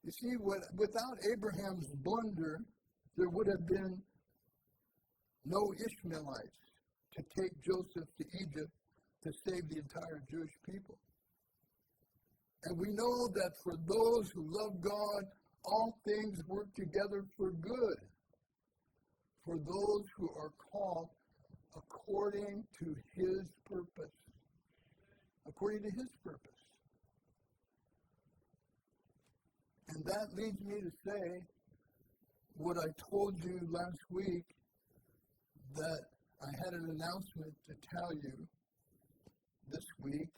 You see, without Abraham's blunder, there would have been no Ishmaelites to take Joseph to Egypt to save the entire Jewish people. And we know that for those who love God, all things work together for good, for those who are called according to his purpose. According to his purpose. And that leads me to say what I told you last week, that I had an announcement to tell you this week.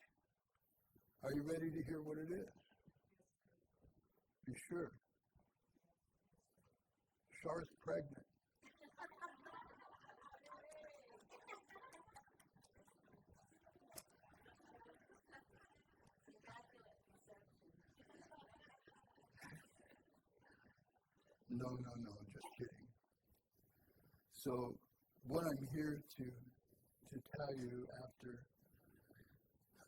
Are you ready to hear what it is? Be sure. Char's pregnant. No, just kidding. So what I'm here to tell you after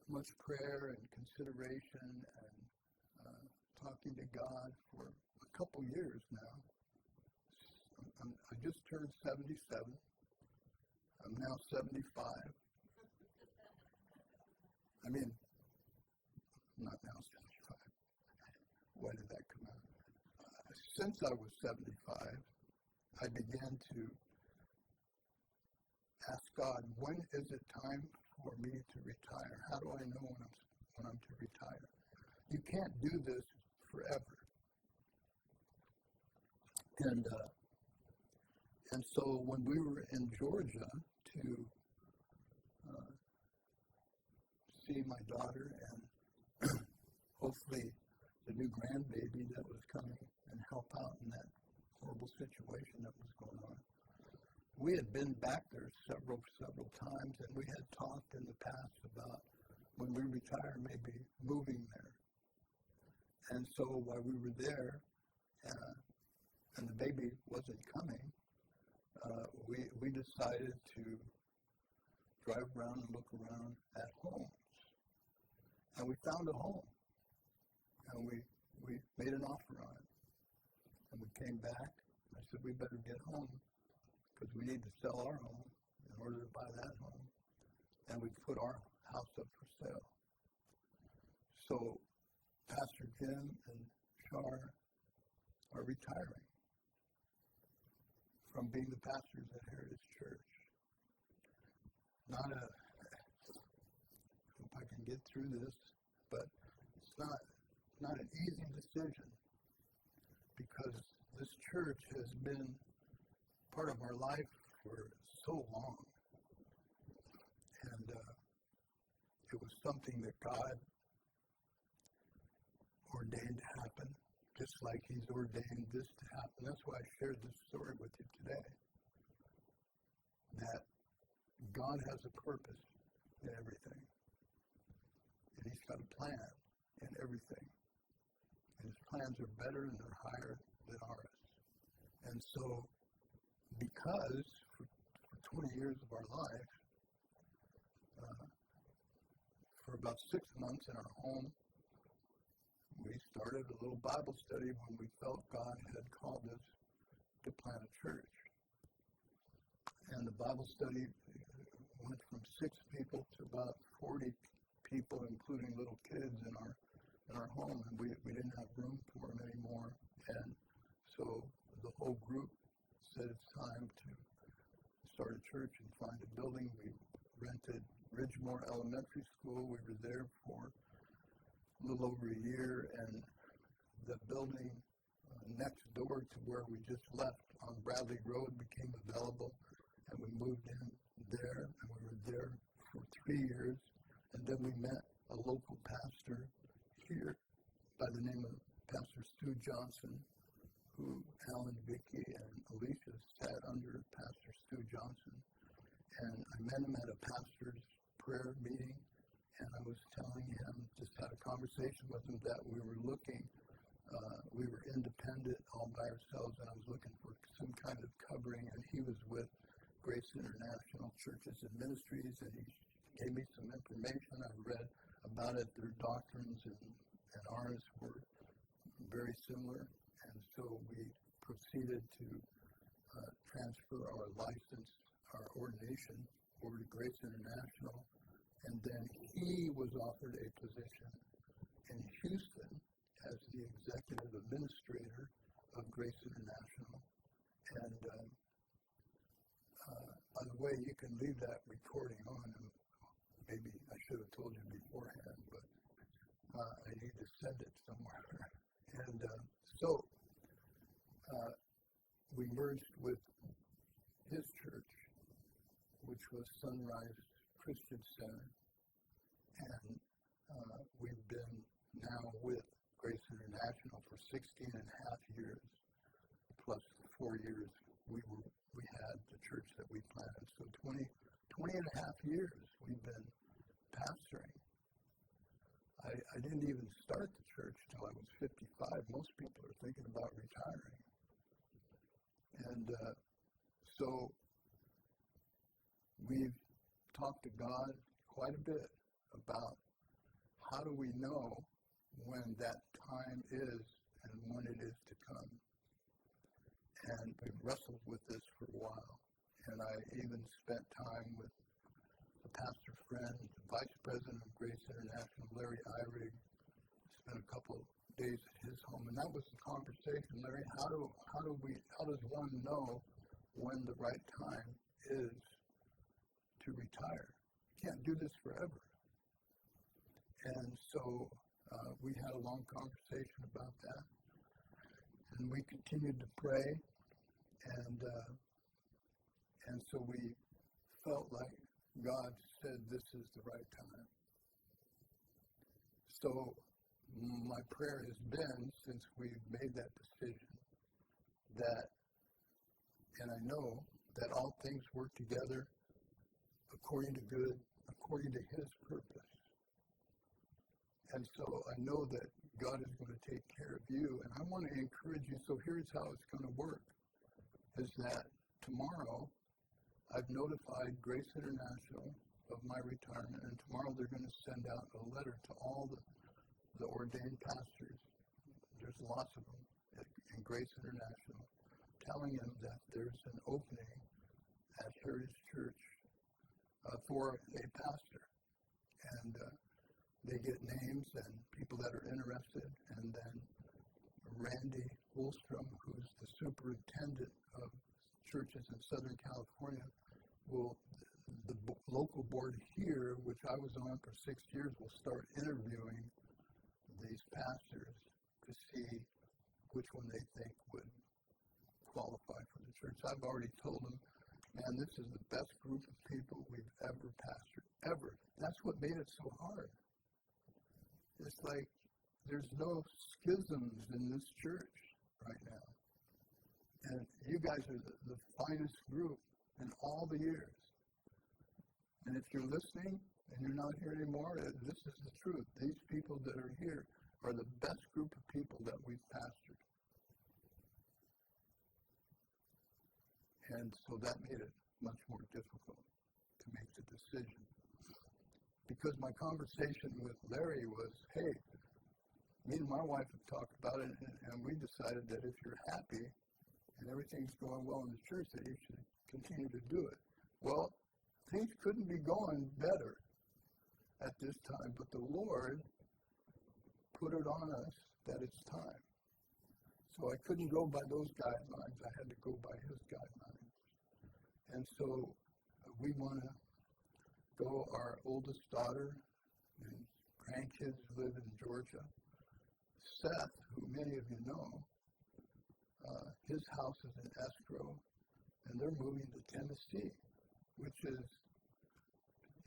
much prayer and consideration and talking to God for a couple years now. I just turned 77. I'm now 75. I mean, I'm not now 75. Why did that come out? Since I was 75, I began to ask God, when is it time for me to retire? How do I know when I'm to retire? You can't do this forever. And so when we were in Georgia to see my daughter and hopefully the new grandbaby that was coming and help out in that horrible situation that was going on, we had been back there several times, and we had talked in the past about when we retire, maybe moving there. And so while we were there, and the baby wasn't coming, we decided to drive around and look around at homes. And we found a home. And we made an offer on it. And we came back. I said, we better get home because we need to sell our home in order to buy that home. And we put our house up for sale. So Pastor Jim and Char are retiring from being the pastors at Heritage Church. I hope I can get through this, but it's not an easy decision because this church has been part of our life for so long. And it was something that God ordained to happen, just like he's ordained this to happen. That's why I shared this story with you today. That God has a purpose in everything. And he's got a plan in everything. And his plans are better and they're higher than ours. And so, because for 20 years of our life, for about 6 months in our home, we started a little Bible study when we felt God had called us to plant a church. And the Bible study went from 6 people to about 40 people, including little kids in our home, and we didn't have room for them anymore. And so the whole group said it's time to start a church and find a building. We rented Ridgemore Elementary School. We were there for a little over a year, and the building next door to where we just left on Bradley Road became available, and we moved in there, and we were there for 3 years, and then we met a local pastor here by the name of Pastor Stu Johnson, who Alan, Vicky, and Alicia sat under Pastor Stu Johnson. And I met him at a pastor's prayer meeting, and I was telling him, just had a conversation with him that we were looking, we were independent all by ourselves, and I was looking for some kind of covering, and he was with Grace International Churches and Ministries, and he gave me some information. I read about it. Their doctrines and ours were very similar, and so we proceeded to transfer our license, our ordination, over to Grace International, and then he was offered a position in Houston as the executive administrator of Grace International. And by the way, you can leave that recording on, and maybe I should have told you beforehand, but I need to send it somewhere. And so we merged with his church, which was Sunrise Christian Center, and we've been now with Grace International for 16 and a half years, plus 4 years we had the church that we planted. So 20 and a half years we've been pastoring. I didn't even start the church till I was 55. Most people are thinking about retiring. And so we've talked to God quite a bit about how do we know when that time is and when it is to come. And we've wrestled with this for a while. And I even spent time with a pastor friend, the vice president of Grace International, Larry Eyrig. Spent a couple days at his home, and that was the conversation. Larry, how does one know when the right time is to retire? You can't do this forever. And so we had a long conversation about that, and we continued to pray, and so we felt like God said this is the right time. So my prayer has been, since we've made that decision, that, and I know that all things work together according to good, according to His purpose. And so I know that God is going to take care of you, and I want to encourage you. So here's how it's going to work, is that tomorrow I've notified Grace International of my retirement, and tomorrow they're going to send out a letter to all the ordained pastors. There's lots of them in Grace International, telling them that there's an opening at Heritage Church for a pastor. And they get names and people that are interested, and then Randy Holstrom, who's the superintendent of churches in Southern California, the local board here, which I was on for 6 years, will start interviewing these pastors to see which one they think would qualify for the church. I've already told them, man, this is the best group of people we've ever pastored, ever. That's what made it so hard. It's like there's no schisms in this church right now. And you guys are the finest group in all the years. And if you're listening and you're not here anymore, this is the truth. These people that are here are the best group of people that we've pastored. And so that made it much more difficult to make the decision. Because my conversation with Larry was, hey, me and my wife have talked about it, and we decided that if you're happy and everything's going well in the church, that you should continue to do it. Well, things couldn't be going better at this time, but the Lord put it on us that it's time. So I couldn't go by those guidelines. I had to go by His guidelines. And so we want to go. Our oldest daughter and grandkids live in Georgia. Seth, who many of you know, his house is in escrow, and they're moving to Tennessee, which is,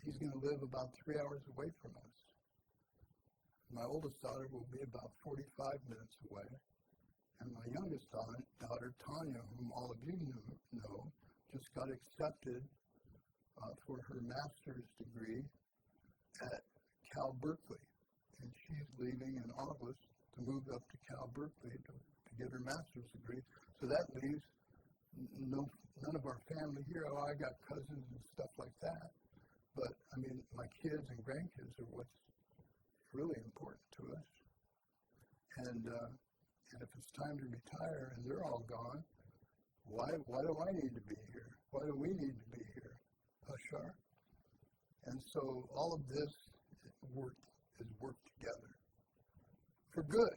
he's going to live about 3 hours away from us. My oldest daughter will be about 45 minutes away, and my youngest daughter, Tanya, whom all of you know, just got accepted for her master's degree at Cal Berkeley, and she's leaving in August to move up to Cal Berkeley to get her master's degree. So that leaves none of our family here. Oh, I got cousins and stuff like that. But, I mean, my kids and grandkids are what's really important to us. And And if it's time to retire and they're all gone, why do I need to be here? Why do we need to be here? Char? And so all of this is worked together for good.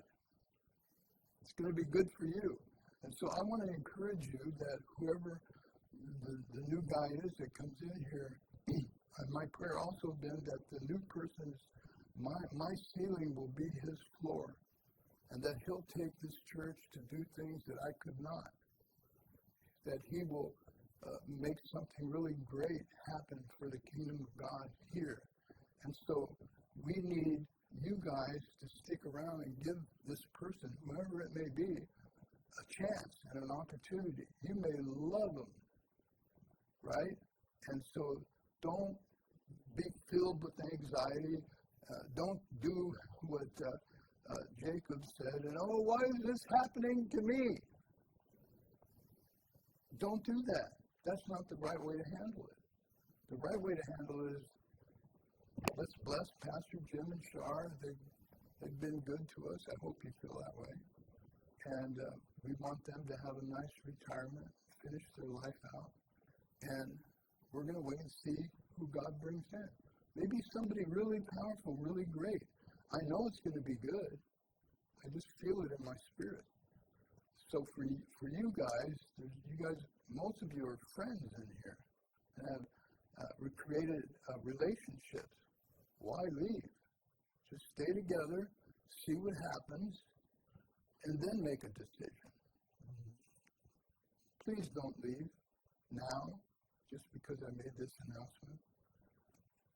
It's going to be good for you. And so I want to encourage you that whoever the new guy is that comes in here, my prayer also been that the new person's, my ceiling will be his floor, and that he'll take this church to do things that I could not, that he will make something really great happen for the kingdom of God here. And so we need you guys to stick around and give this person, whoever it may be, a chance and an opportunity. You may love them, right? And so don't be filled with anxiety. Don't do what Jacob said, and why is this happening to me? Don't do that. That's not the right way to handle it. The right way to handle it is, let's bless Pastor Jim and Char. They've been good to us. I hope you feel that way. And we want them to have a nice retirement, finish their life out. And we're going to wait and see who God brings in. Maybe somebody really powerful, really great. I know it's going to be good. I just feel it in my spirit. So for you guys, most of you are friends in here and have created relationships. Why leave? Just stay together, see what happens, and then make a decision. Please don't leave now just because I made this announcement.